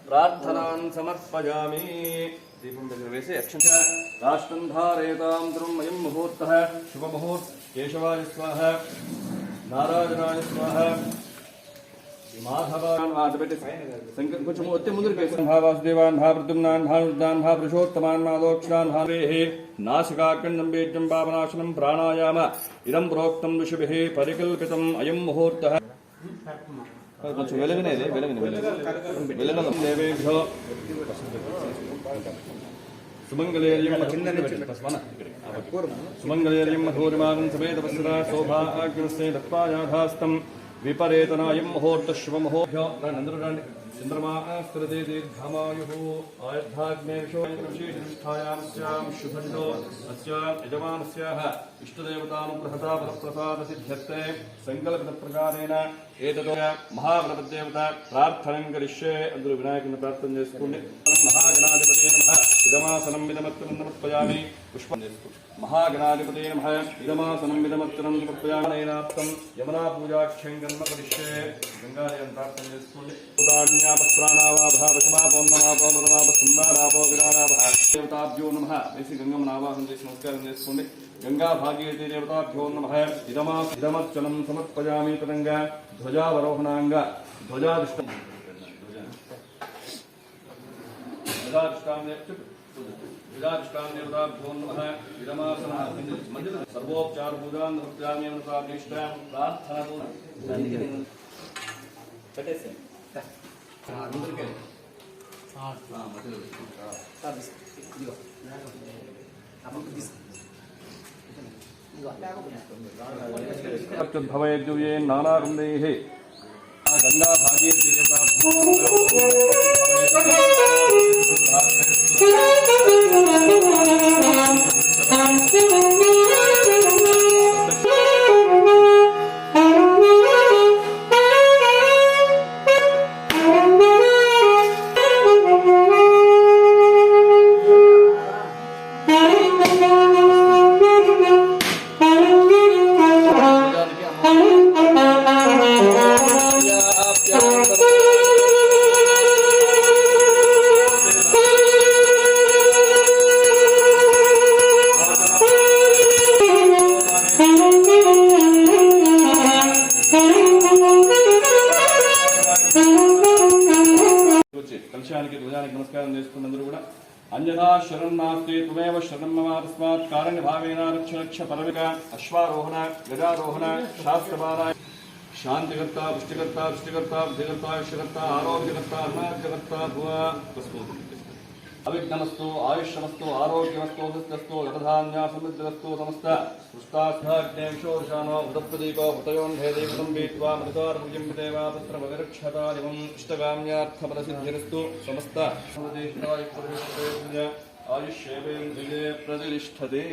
प्रार्थनान् समर्पयामि। दीपं దగ్గర వేసి అక్షంత రాష్ట్రం ధారయతాం ధ్రుమయం ముహూర్తః శుభముహూర్త కేశవాయ స్వాహ నారాయణాయ స్వాహ మాధవాన్ ఆటబెట్టి సంకల్ప కొంచెం ఒత్తి ముందుకు వేసి భావాసుదేవాన్ భావృద్యుమ్నాన్ భానుర్దాన్ భాపురుషోత్తమాన్ మాదోక్షాన్ భావేః నాసికాగ్రం బీజం పాపనాశనం ప్రాణాయామ ఇదం ప్రోక్తం ఋషిభిః పరికల్పితం అయం ముహూర్తః కొంచెం వెలుగునేది వెలుగున దేవేభ్యో సుమంగళేర్యం మధోరిమాగం సమేతపస్సదా శోభాగ్రస్తే దత్వాయాధాస్తం విపరేతనాయం ముహూర్త శుభముహూర్భ్యో నందరురాండి చంద్రమా స్థిరతే దీర్ఘమాయుః ఆయుర్ధాగ్నే విశేషనిష్టాయాం శుభండో అస్యాం యజమానస్యాః ఇష్టదేవతానుగ్రహతా వరప్రసాద సిద్ధ్యర్థే సంకల్పిత ప్రకారేణ ఏతతో మహాగణపతిదేవత ప్రార్థనం కరిష్యే. అందరూ వినాయకుని ప్రార్థన చేసుకోండి. మహాగణాధిపతే నమః ఇదమాసనం విదమత్రం సమర్పయామి. పుష్పం చేసుకోండి. మహాగణాధిపతే నమః ఇదమాసనం విదమత్రం సమర్పయామి. నైనాప్తం యమునా పూజాక్షం కర్మ కరిష్యే. గంగాదేవిని ప్రార్థన చేసుకోండి. దేవతాభ్యో నమః వేసి గంగమ్మను ఆవాహన చేసి నమస్కారం చేసుకోండి. గంగా భాగీరథీ దేవతాభ్యో నమః ఇదమర్చనం సమర్పయామి. తరంగా ధ్వజావరోహణాంగ ధ్వజాధిష్టం దేవతాభ్యో నమః ఇదమాసన సర్వోపచార పూజాన్ సమర్పయామి. ప్రార్థిష్టాం ప్రార్థనతో కట్టేసి భవే నానాకుందైః గంగా భాగీరథీ కలశానికి ధ్వజానికి నమస్కారం చేసుకున్నందరూ కూడా అన్యథా శరణం నాస్తి త్వమేవ శరణం మమ తస్మాత్ కారణ్య భావేన రక్ష రక్ష పరమిక అశ్వారోహణ గజారోహణ శాస్త్రపారాయణ శాంతికర్త పుష్టికర్త పుష్టికర్త బుద్ధికర్త యశకర్త ఆరోగ్యకర్త అన్నార్యకర్త భువ అవిఘ్నమస్తు ఆయుష్యమస్తు ఆరోగ్యమస్తు హస్తస్తు యథాన్యా సమృద్ధిరస్తు సమస్త పృష్టాగ్నేషోషానో ఉదప్రదీపో హృతయోన్భేదీకృతం వీత్వా మృతార్భుజం దేవా తత్రమవిరక్షతాదివం ఇష్టకామ్యార్థఫలసిద్ధిరస్తు సమస్త ఆయుష్యేవేంద్రియే ప్రతిష్టతే.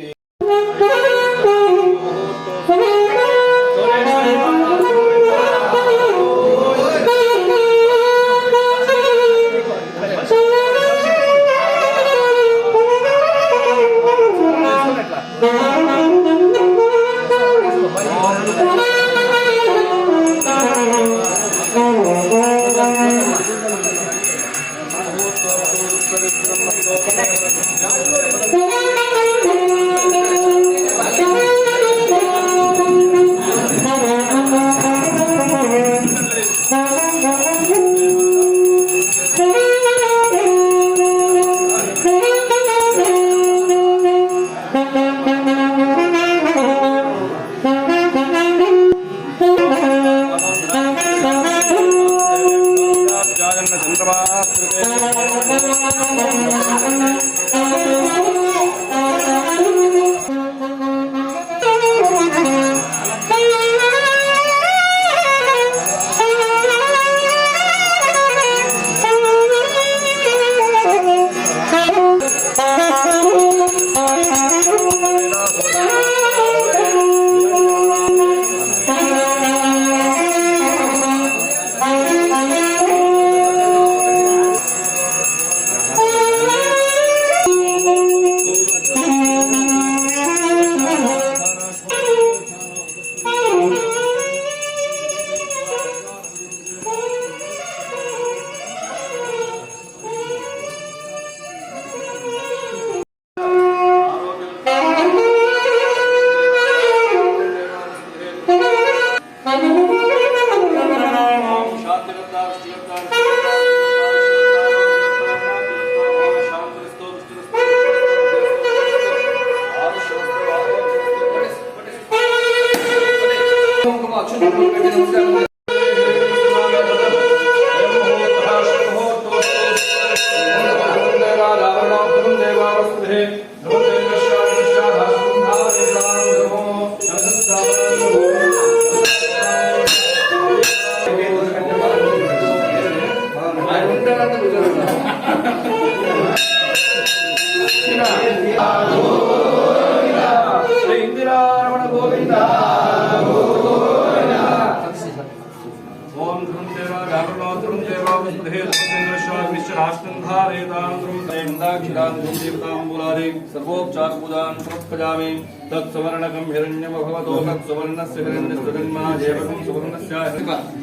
सर्वोपचार पूजां समर्पयामि तत्सवर्णकं हिरण्यमभवतो तत्सवर्णस्य हिरण्यस्वजन्मा देवकं सुवर्णस्य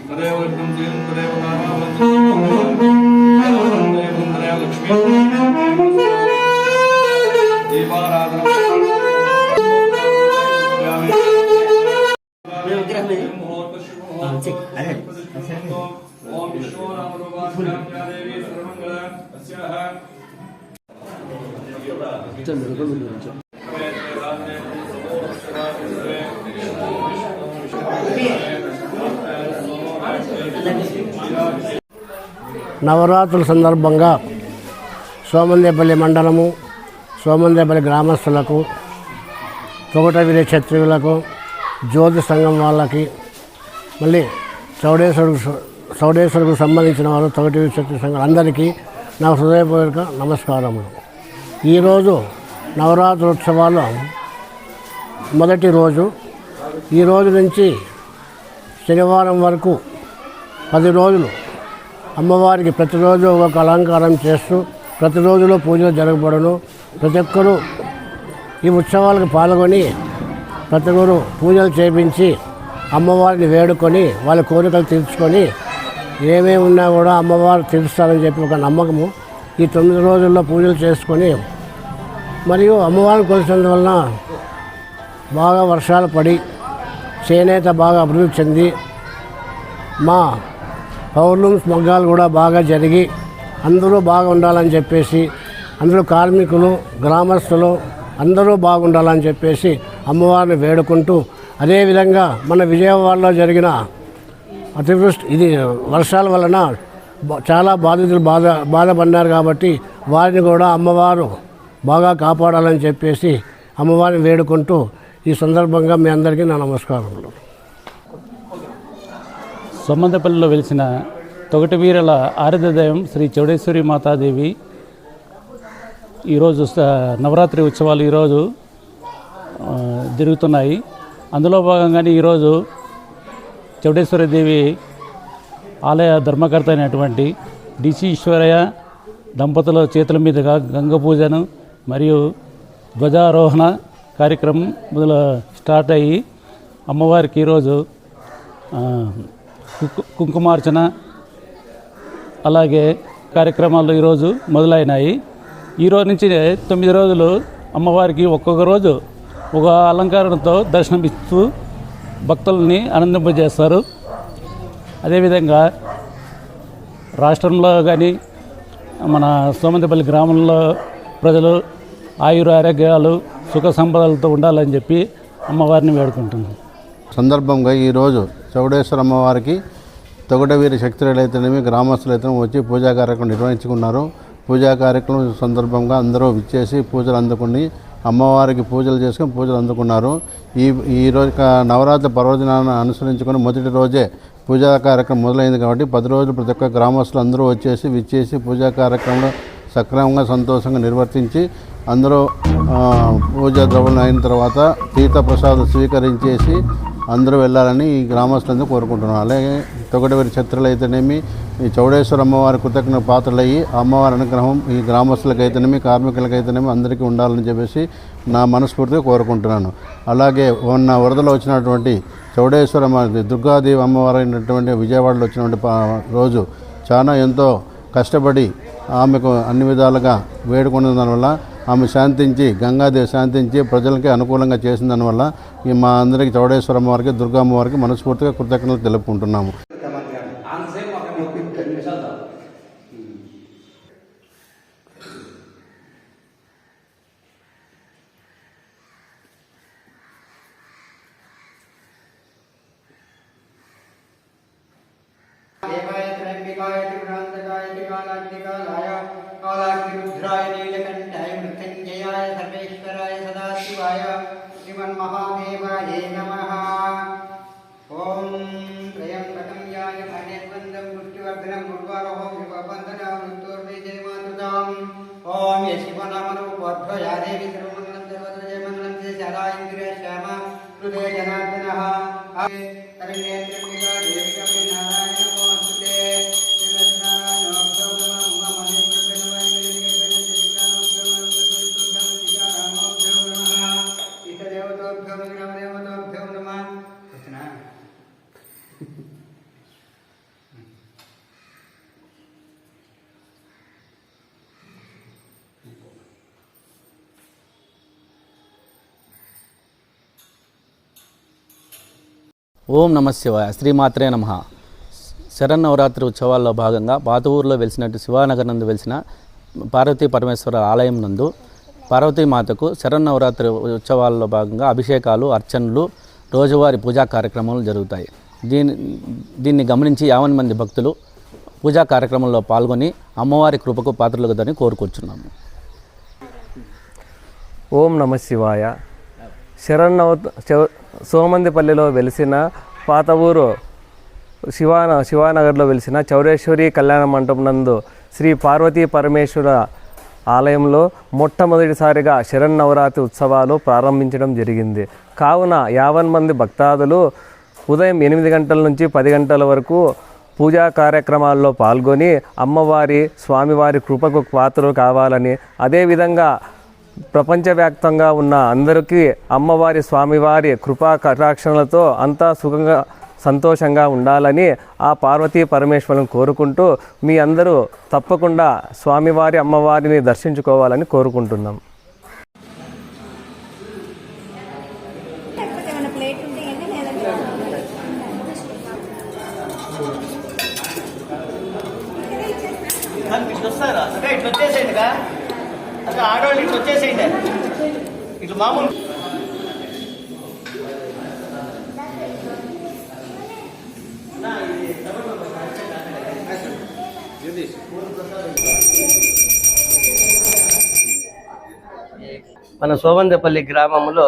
तदेव विष्णुं श्रीं तदेव नारायणं तदेव लक्ष्मी दीपाराधनं ओम विष्णु नाम रूपाभ्यां या देवी सर्वमंगल अस्याः నవరాత్రుల సందర్భంగా సోమందేపల్లి మండలము సోమందేపల్లి గ్రామస్తులకు తొగటవీర క్షత్రియులకు జ్యోతి సంఘం వాళ్ళకి మళ్ళీ చౌడేశ్వరుకు సంబంధించిన వారు తొగటవీర క్షత్రియ సంఘం అందరికీ నా హృదయపూర్వక నమస్కారములు. ఈరోజు నవరాత్రోత్సవాలు మొదటి రోజు. ఈ రోజు నుంచి శనివారం వరకు 10 రోజులు అమ్మవారికి ప్రతిరోజు ఒక అలంకారం చేస్తూ ప్రతిరోజులో పూజలు జరగబడును. ప్రతి ఒక్కరూ ఈ ఉత్సవాలకు పాల్గొని ప్రతి ఒక్కరు పూజలు చేయించి అమ్మవారిని వేడుకొని వాళ్ళ కోరికలు తీర్చుకొని ఏమేమి ఉన్నా కూడా అమ్మవారు తీరుస్తారని చెప్పి ఒక నమ్మకము. ఈ 9 రోజుల్లో పూజలు చేసుకొని మరియు అమ్మవారిని కొలిసినందువలన బాగా వర్షాలు పడి చేనేత బాగా అభివృద్ధి చెంది మా పౌర్లూమ్స్ మగ్గాలు కూడా బాగా జరిగి అందరూ బాగా ఉండాలని చెప్పేసి అందరూ కార్మికులు గ్రామస్తులు అందరూ బాగుండాలని చెప్పేసి అమ్మవారిని వేడుకుంటూ, అదేవిధంగా మన విజయవాడలో జరిగిన అతివృష్టి ఇది వర్షాల వలన చాలా బాధితులు బాధపడినారు కాబట్టి వారిని కూడా అమ్మవారు బాగా కాపాడాలని చెప్పేసి అమ్మవారిని వేడుకుంటూ ఈ సందర్భంగా మీ అందరికీ నా నమస్కారములు. సోమందేపల్లిలో వెలిసిన తొగటవీరల ఆరాధ్య దైవం శ్రీ చౌడేశ్వరి మాతాదేవి ఈరోజు నవరాత్రి ఉత్సవాలు ఈరోజు జరుగుతున్నాయి. అందులో భాగంగానే ఈరోజు చౌడేశ్వరి దేవి ఆలయ ధర్మకర్త అయినటువంటి డిసి ఈశ్వరయ్య దంపతుల చేతుల మీదుగా గంగ పూజను మరియు ధ్వజారోహణ కార్యక్రమం స్టార్ట్ అయ్యి అమ్మవారికి ఈరోజు కుంకుమార్చన అలాగే కార్యక్రమాలు ఈరోజు మొదలైనాయి. ఈరోజు నుంచి 9 రోజులు అమ్మవారికి ఒక్కొక్క రోజు ఒక అలంకారంతో దర్శనమిస్తూ భక్తులని ఆనందింపజేస్తారు. అదేవిధంగా రాష్ట్రంలో కానీ మన సోమందేపల్లి గ్రామంలో ప్రజలు ఆయురారోగ్యాలు సుఖ సంపదలతో ఉండాలని చెప్పి అమ్మవారిని వేడుకుంటున్నాం. సందర్భంగా ఈరోజు చౌడేశ్వర అమ్మవారికి తొగటవీర క్షత్రియులైతేనేమి గ్రామస్తులైతేనేమి వచ్చి పూజా కార్యక్రమం నిర్వహించుకున్నారు. పూజా కార్యక్రమం సందర్భంగా అందరూ విచ్చేసి పూజలు అందుకుని అమ్మవారికి పూజలు చేసుకుని పూజలు అందుకున్నారు. ఈరోజు నవరాత్రి పర్వదినాన్ని అనుసరించుకొని మొదటి రోజే పూజా కార్యక్రమం మొదలైంది కాబట్టి 10 రోజులు ప్రతి ఒక్క గ్రామస్తులు అందరూ విచ్చేసి పూజా కార్యక్రమంలో సక్రమంగా సంతోషంగా నిర్వర్తించి అందరూ పూజా ద్రవ్యం అయిన తర్వాత తీర్థప్రసాదం స్వీకరించేసి అందరూ వెళ్ళాలని ఈ గ్రామస్తులందరూ కోరుకుంటున్నాం. అలాగే తొగటవీర క్షత్రులు అయితేనేమి ఈ చౌడేశ్వర అమ్మవారి కృతజ్ఞ పాత్రలయ్యి అమ్మవారి అనుగ్రహం ఈ గ్రామస్తులకైతేనేమి కార్మికులకైతేనేమి అందరికీ ఉండాలని చెప్పేసి నా మనస్ఫూర్తిగా కోరుకుంటున్నాను. అలాగే మొన్న వరదలో వచ్చినటువంటి చౌడేశ్వర దుర్గాదేవి అమ్మవారు అయినటువంటి విజయవాడలో వచ్చినటువంటి రోజు చాలా ఎంతో కష్టపడి ఆమెకు అన్ని విధాలుగా వేడుకున్న దానివల్ల ఆమె శాంతించి గంగాదేవి శాంతించి ప్రజలకి అనుకూలంగా చేసిన దానివల్ల ఈ మా అందరికీ చౌడేశ్వర అమ్మవారికి దుర్గా అమ్మవారికి మనస్ఫూర్తిగా కృతజ్ఞతలు తెలుపుకుంటున్నాము. महादेवाय त्र्यंबिकाय त्रिपुरान्तकाय त्रिकालाग्निकालाय कालाग्निरुद्राय नीलकण्ठाय मृत्युञ्जयाय सर्वेश्वराय सदाशिवाय श्रीमन्महादेवाय नमः। ॐ त्र्यम्बकं याजमहे वन्दं पुष्टिवर्धनं गुरुवारोहं विपवन्दनं मृत्युर्विजयमातृताम्। ॐ यशिवनामरूपोद्भया देवी सर्वमङ्गलं सर्वजयमङ्गलं ते शाला इन्द्रियश्याम हृदय जनार्दनः करण्ये त्र्यम्बिका देवी कपि नारायण नमोस्तुते ఓం నమ శివాయ. శ్రీమాత్రే నమః. శరన్నవరాత్రి ఉత్సవాల్లో భాగంగా బాతువూరులో వెలిసినట్టు శివానగర్ నందు వెలిసిన పార్వతీ పరమేశ్వర ఆలయం నందు పార్వతీమాతకు శరన్నవరాత్రి ఉత్సవాల్లో భాగంగా అభిషేకాలు, అర్చనలు, రోజువారీ పూజా కార్యక్రమాలు జరుగుతాయి. దీన్ని గమనించి 50 మంది భక్తులు పూజా కార్యక్రమంలో పాల్గొని అమ్మవారి కృపకు పాత్రలుగుదని కోరుకొచ్చున్నాము. ఓం నమ శివాయ. సోమందిపల్లిలో వెలిసిన పాత ఊరు శివానగర్లో వెలిసిన చౌడేశ్వరి కళ్యాణ మంటపం నందు శ్రీ పార్వతీ పరమేశ్వర ఆలయంలో మొట్టమొదటిసారిగా శరన్నవరాత్రి ఉత్సవాలు ప్రారంభించడం జరిగింది. కావున 50 మంది భక్తాదులు ఉదయం 8 గంటల నుంచి 10 గంటల వరకు పూజా కార్యక్రమాల్లో పాల్గొని అమ్మవారి స్వామివారి కృపకు పాత్రలు కావాలని, అదేవిధంగా ప్రపంచవ్యాప్తంగా ఉన్న అందరికీ అమ్మవారి స్వామివారి కృపా కటాక్షణలతో అంతా సుఖంగా సంతోషంగా ఉండాలని ఆ పార్వతీ పరమేశ్వరుని కోరుకుంటూ మీ అందరూ తప్పకుండా స్వామివారి అమ్మవారిని దర్శించుకోవాలని కోరుకుంటున్నాం. అక్కడ ఆడవాళ్ళు ఇట్లా వచ్చేసేయండి, ఇట్లా మామూలు మన సోమందేపల్లి గ్రామంలో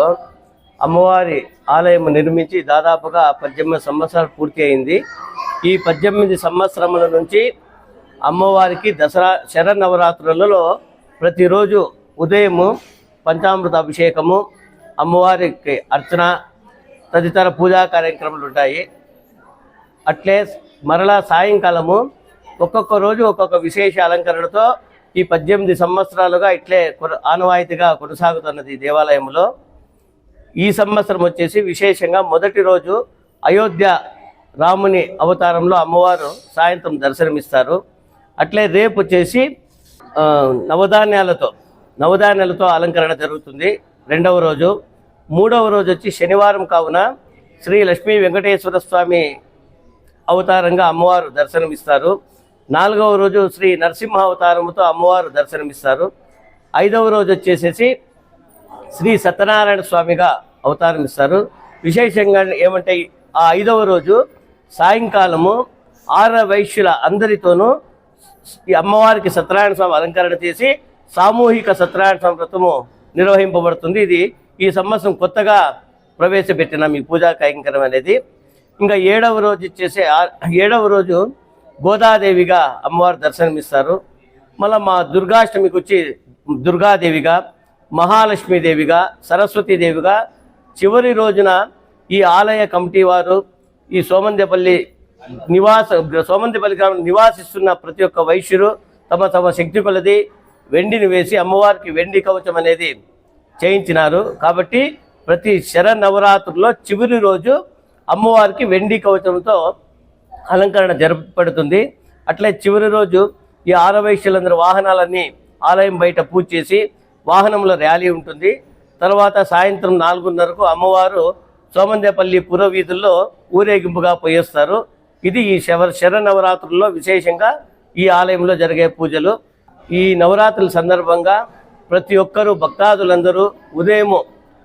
అమ్మవారి ఆలయం నిర్మించి దాదాపుగా 18 సంవత్సరాలు పూర్తి అయింది. ఈ 18 సంవత్సరముల నుంచి అమ్మవారికి దసరా శరన్నవరాత్రులలో ప్రతిరోజు ఉదయము పంచామృత అభిషేకము, అమ్మవారికి అర్చన తదితర పూజా కార్యక్రమాలు ఉంటాయి. అట్లే మరలా సాయంకాలము ఒక్కొక్క రోజు ఒక్కొక్క విశేష అలంకరణతో ఈ 18 సంవత్సరాలుగా ఇట్లే ఆనవాయితీగా కొనసాగుతున్నది ఈ దేవాలయంలో. ఈ సంవత్సరం వచ్చేసి విశేషంగా మొదటి రోజు అయోధ్య రాముని అవతారంలో అమ్మవారు సాయంత్రం దర్శనమిస్తారు. అట్లే రేపు వచ్చేసి నవధాన్యాలతో అలంకరణ జరుగుతుంది రెండవ రోజు. మూడవ రోజు వచ్చి శనివారం కావున శ్రీ లక్ష్మీ వెంకటేశ్వర స్వామి అవతారంగా అమ్మవారు దర్శనమిస్తారు. నాలుగవ రోజు శ్రీ నరసింహ అవతారముతో అమ్మవారు దర్శనమిస్తారు. ఐదవ రోజు వచ్చేసేసి శ్రీ సత్యనారాయణ స్వామిగా అవతారం ఇస్తారు. విశేషంగా ఏమంటే ఆ 5వ రోజు సాయంకాలము 6 వైశ్యుల అందరితోనూ ఈ అమ్మవారికి సత్యనారాయణ స్వామి అలంకరణ చేసి సామూహిక సత్యనారాయణ స్వామి వ్రతము నిర్వహింపబడుతుంది. ఇది ఈ సంవత్సరం కొత్తగా ప్రవేశపెట్టిన మీ పూజా కైంకర్యం అనేది. ఇంకా 7వ రోజు వచ్చేసి 7వ రోజు గోదాదేవిగా అమ్మవారు దర్శనమిస్తారు. మళ్ళీ మా దుర్గాష్టమికి వచ్చి దుర్గాదేవిగా, మహాలక్ష్మీదేవిగా, సరస్వతీదేవిగా, చివరి రోజున ఈ ఆలయ కమిటీ వారు ఈ సోమందేపల్లి గ్రామం నివాసిస్తున్న ప్రతి ఒక్క వైశ్యులు తమ శక్తి కొలది వెండిని వేసి అమ్మవారికి వెండి కవచం అనేది చేయించినారు. కాబట్టి ప్రతి శరన్నవరాత్రుల్లో చివరి రోజు అమ్మవారికి వెండి కవచంతో అలంకరణ జరపబడుతుంది. అట్లే చివరి రోజు ఈ 6 వైశ్యులందరూ వాహనాలన్నీ ఆలయం బయట పూజ చేసి వాహనంలో ర్యాలీ ఉంటుంది. తర్వాత సాయంత్రం 4:30కు అమ్మవారు సోమందేపల్లి పురవీధుల్లో ఊరేగింపుగా పోయేస్తారు. ఇది ఈ శరన్నవరాత్రుల్లో విశేషంగా ఈ ఆలయంలో జరిగే పూజలు. ఈ నవరాత్రుల సందర్భంగా ప్రతి ఒక్కరూ భక్తాదులందరూ ఉదయం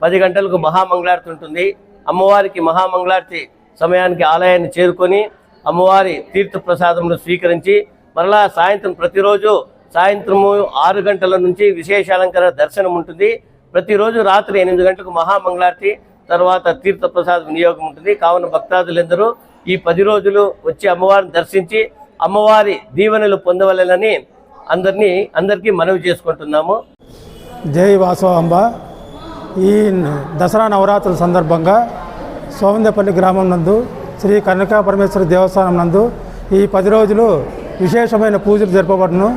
10 గంటలకు మహామంగళారతి ఉంటుంది. అమ్మవారికి మహామంగళారతి సమయానికి ఆలయాన్ని చేరుకొని అమ్మవారి తీర్థ ప్రసాదములు స్వీకరించి మరలా సాయంత్రం ప్రతిరోజు సాయంత్రము 6 గంటల నుంచి విశేష అలంకార దర్శనం ఉంటుంది. ప్రతిరోజు రాత్రి 8 గంటలకు మహామంగళారతి, తర్వాత తీర్థ ప్రసాద వినియోగం ఉంటుంది. కావున భక్తాదులందరూ ఈ 10 రోజులు వచ్చి అమ్మవారిని దర్శించి అమ్మవారి దీవెనలు పొందవలెనని అందరికీ మనవి చేసుకుంటున్నాము. జై వాసవాంబ. ఈ దసరా నవరాత్రుల సందర్భంగా సోమందేపల్లి గ్రామం నందు శ్రీ కన్యకా పరమేశ్వరి దేవస్థానం నందు ఈ 10 రోజులు విశేషమైన పూజలు జరపబడును.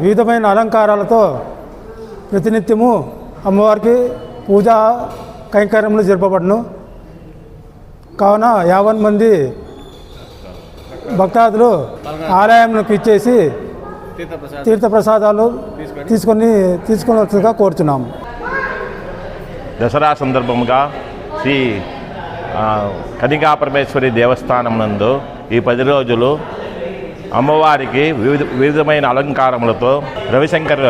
వివిధమైన అలంకారాలతో ప్రతినిత్యము అమ్మవారికి పూజా కైంకర్యములు జరపబడును. కావున 50 మంది భక్తాదులు ఆలయంలోకి ఇచ్చేసి తీర్థప్రసాదాలు తీసుకున్నట్టుగా కోరుతున్నాము. దసరా సందర్భముగా శ్రీ కన్యకా పరమేశ్వరి దేవస్థానం నందు ఈ 10 రోజులు అమ్మవారికి వివిధమైన అలంకారములతో రవిశంకర్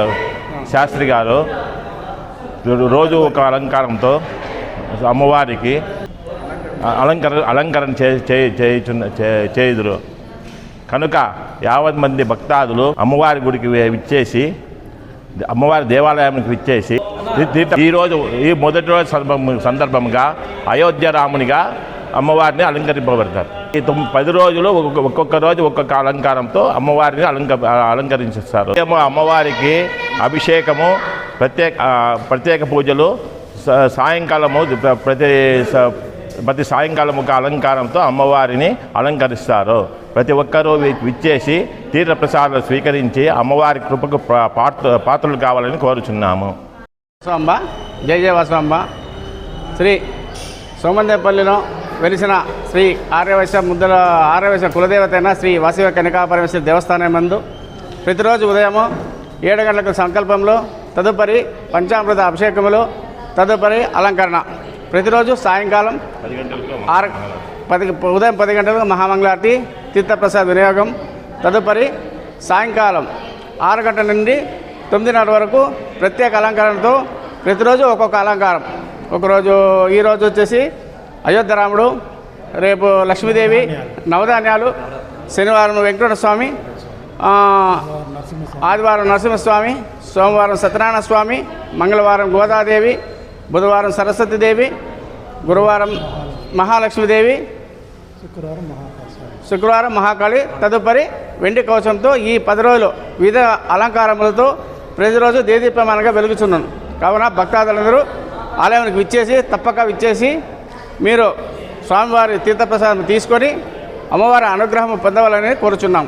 శాస్త్రి గారు రోజు ఒక అలంకారంతో అమ్మవారికి అలంకరణ చేయుదురు. కనుక 50 మంది భక్తాదులు అమ్మవారి గుడికి విచ్చేసి అమ్మవారి దేవాలయానికి విచ్చేసి ఈరోజు ఈ మొదటి రోజు సందర్భంగా అయోధ్య రామునిగా అమ్మవారిని అలంకరింపబడతారు. ఈ 10 రోజులు ఒక్కొక్క రోజు ఒక్కొక్క అలంకారంతో అమ్మవారిని అలంకరించేస్తారు. అమ్మవారికి అభిషేకము, ప్రత్యేక పూజలు, సాయంకాలము ప్రతి సాయంకాలం ఒక అలంకారంతో అమ్మవారిని అలంకరిస్తారు. ప్రతి ఒక్కరూ విచ్చేసి తీర్థప్రసాదాలు స్వీకరించి అమ్మవారి కృపకు పాత్రలు కావాలని కోరుచున్నాము. వాసవాంబ. జై జయ వాసవాంబ. శ్రీ సోమందేపల్లిలో వెలిసిన శ్రీ ఆర్యవైశ్య కులదేవత అయిన శ్రీ వాసవి కన్యకా పరమేశ్వరి దేవస్థానం నందు ప్రతిరోజు ఉదయము 7 గంటలకు సంకల్పంలో, తదుపరి పంచామృత అభిషేకములు, తదుపరి అలంకరణ. ప్రతిరోజు సాయంకాలం ఉదయం 10 గంటలకు మహామంగళారతి, తీర్థప్రసాద వినియోగం, తదుపరి సాయంకాలం 6 గంటల నుండి 9:30 వరకు ప్రత్యేక అలంకరణతో ప్రతిరోజు ఒక్కొక్క అలంకారం. ఒకరోజు ఈరోజు వచ్చేసి అయోధ్య రాముడు, రేపు లక్ష్మీదేవి, నవధాన్యాలు, శనివారం వెంకటేశ్వర స్వామి, ఆదివారం నరసింహస్వామి, సోమవారం సత్యనారాయణ స్వామి, మంగళవారం గోదాదేవి, బుధవారం సరస్వతీదేవి, గురువారం మహాలక్ష్మీదేవి, శుక్రవారం మహాకాళి, తదుపరి వెండి కవచంతో ఈ 10 రోజులు వివిధ అలంకారములతో ప్రతిరోజు దేదీప్యమానంగా వెలుగుచున్నాను. కావున భక్తాదులందరూ ఆలయానికి తప్పక విచ్చేసి మీరు స్వామివారి తీర్థప్రసాదం తీసుకొని అమ్మవారి అనుగ్రహం పొందవాలని కోరుచున్నాం.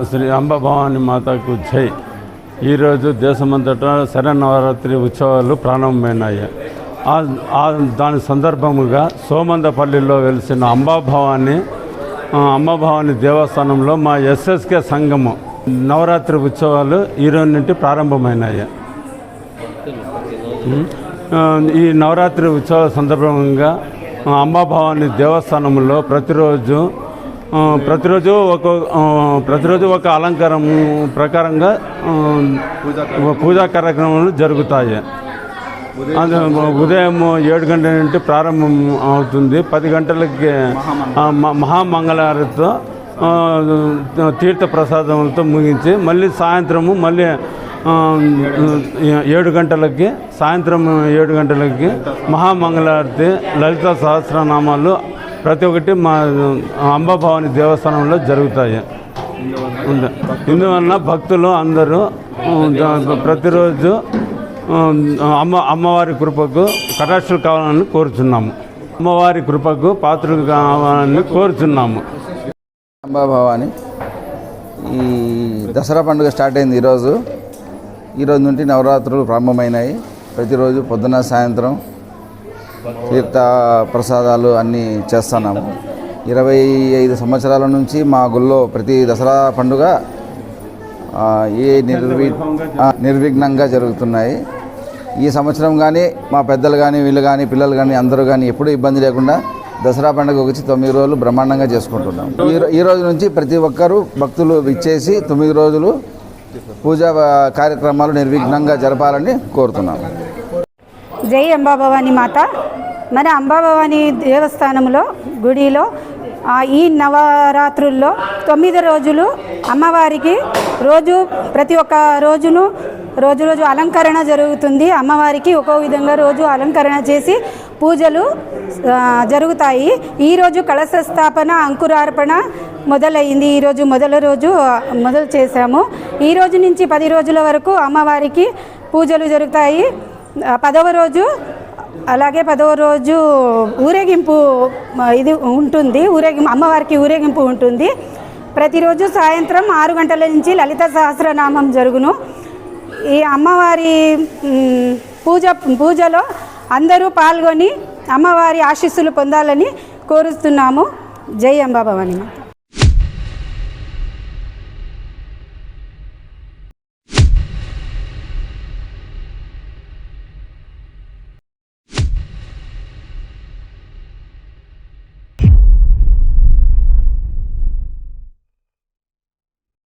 శ్రీ అంబభవాని మాతకు జై. ఈరోజు దేశమంతటా శరన్నవరాత్రి ఉత్సవాలు ప్రారంభమైనాయి. దాని సందర్భముగా సోమందపల్లిలో వెలిసిన అంబాభవాని దేవస్థానంలో మా ఎస్ఎస్కే సంఘము నవరాత్రి ఉత్సవాలు ఈరోజు నుండి ప్రారంభమైనాయి. ఈ నవరాత్రి ఉత్సవాల సందర్భంగా అంబాభవాని దేవస్థానంలో ప్రతిరోజు ఒక అలంకారం ప్రకారంగా పూజా కార్యక్రమాలు జరుగుతాయి. ఉదయం 7 గంటల నుండి ప్రారంభం అవుతుంది. 10 గంటలకి మహామంగళారతితో తీర్థ ప్రసాదములతో ముగించి మళ్ళీ సాయంత్రము 7 గంటలకి మహామంగళారతి, లలిత సహస్రనామాలు ప్రతి ఒక్కటి మా అంబాభవాని దేవస్థానంలో జరుగుతాయి. ఇందువలన భక్తులు అందరూ ప్రతిరోజు అమ్మవారి కృపకు కటాక్షలు కావాలని కోరుచున్నాము. అమ్మవారి కృపకు పాత్రలు కావాలని కోరుచున్నాము. అంబాభవాని ఈ దసరా పండుగ స్టార్ట్ అయింది. ఈరోజు నుండి నవరాత్రులు ప్రారంభమైనాయి. ప్రతిరోజు పొద్దున సాయంత్రం తీర్థ ప్రసాదాలు అన్నీ చేస్తున్నాము. 25 సంవత్సరాల నుంచి మా గుళ్ళో ప్రతి దసరా పండుగ నిర్విఘ్నంగా జరుగుతున్నాయి. ఈ సంవత్సరం కానీ మా పెద్దలు కానీ వీళ్ళు కానీ పిల్లలు కానీ అందరూ కానీ ఎప్పుడూ ఇబ్బంది లేకుండా దసరా పండుగ వచ్చి 9 రోజులు బ్రహ్మాండంగా చేసుకుంటున్నాం. ఈ రోజు నుంచి ప్రతి ఒక్కరూ భక్తులు విచ్చేసి 9 రోజులు పూజా కార్యక్రమాలు నిర్విఘ్నంగా జరపాలని కోరుతున్నాం. జై అంబాభవాని మాత. మన అంబాభవాని దేవస్థానంలో గుడిలో ఈ నవరాత్రుల్లో 9 రోజులు అమ్మవారికి ప్రతి ఒక్క రోజు అలంకరణ జరుగుతుంది. అమ్మవారికి ఒక్కో విధంగా రోజు అలంకరణ చేసి పూజలు జరుగుతాయి. ఈరోజు కలశ స్థాపన, అంకురార్పణ మొదలైంది. ఈరోజు మొదలు చేశాము. ఈ రోజు నుంచి 10 రోజుల వరకు అమ్మవారికి పూజలు జరుగుతాయి. 10వ రోజు ఊరేగింపు ఇది ఉంటుంది. అమ్మవారికి ఊరేగింపు ఉంటుంది. ప్రతిరోజు సాయంత్రం 6 గంటల నుంచి లలిత సహస్రనామం జరుగును. ఈ అమ్మవారి పూజలో అందరూ పాల్గొని అమ్మవారి ఆశీస్సులు పొందాలని కోరుతున్నాము. జై అంబాభవాని.